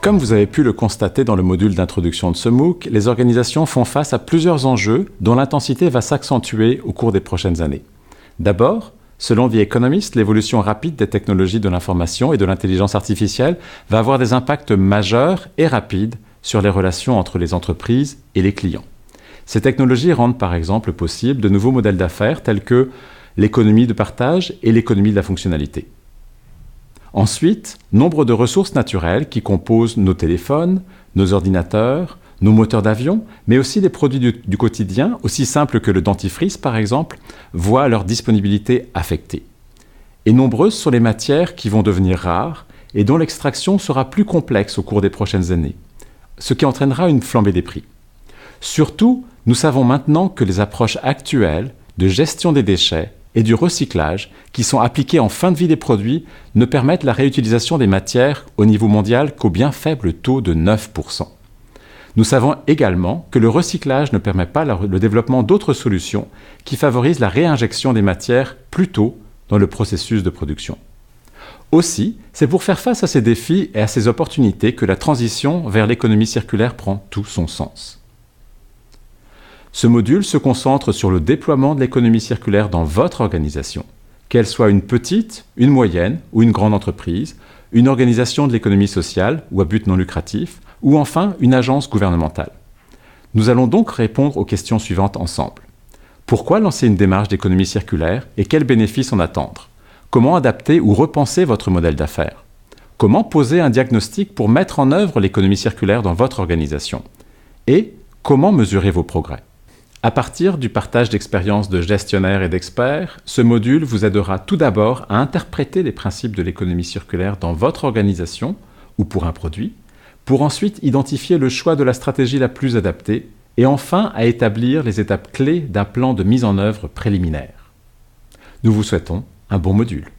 Comme vous avez pu le constater dans le module d'introduction de ce MOOC, les organisations font face à plusieurs enjeux dont l'intensité va s'accentuer au cours des prochaines années. D'abord, selon The Economist, l'évolution rapide des technologies de l'information et de l'intelligence artificielle va avoir des impacts majeurs et rapides sur les relations entre les entreprises et les clients. Ces technologies rendent par exemple possible de nouveaux modèles d'affaires tels que l'économie de partage et l'économie de la fonctionnalité. Ensuite, nombre de ressources naturelles qui composent nos téléphones, nos ordinateurs, nos moteurs d'avion, mais aussi des produits du quotidien, aussi simples que le dentifrice par exemple, voient leur disponibilité affectée. Et nombreuses sont les matières qui vont devenir rares et dont l'extraction sera plus complexe au cours des prochaines années, ce qui entraînera une flambée des prix. Surtout, nous savons maintenant que les approches actuelles de gestion des déchets et du recyclage qui sont appliqués en fin de vie des produits ne permettent la réutilisation des matières au niveau mondial qu'au bien faible taux de 9%. Nous savons également que le recyclage ne permet pas le développement d'autres solutions qui favorisent la réinjection des matières plus tôt dans le processus de production. Aussi, c'est pour faire face à ces défis et à ces opportunités que la transition vers l'économie circulaire prend tout son sens. Ce module se concentre sur le déploiement de l'économie circulaire dans votre organisation, qu'elle soit une petite, une moyenne ou une grande entreprise, une organisation de l'économie sociale ou à but non lucratif, ou enfin une agence gouvernementale. Nous allons donc répondre aux questions suivantes ensemble. Pourquoi lancer une démarche d'économie circulaire et quels bénéfices en attendre? Comment adapter ou repenser votre modèle d'affaires? Comment poser un diagnostic pour mettre en œuvre l'économie circulaire dans votre organisation? Et comment mesurer vos progrès? À partir du partage d'expériences de gestionnaires et d'experts, ce module vous aidera tout d'abord à interpréter les principes de l'économie circulaire dans votre organisation ou pour un produit, pour ensuite identifier le choix de la stratégie la plus adaptée et enfin à établir les étapes clés d'un plan de mise en œuvre préliminaire. Nous vous souhaitons un bon module.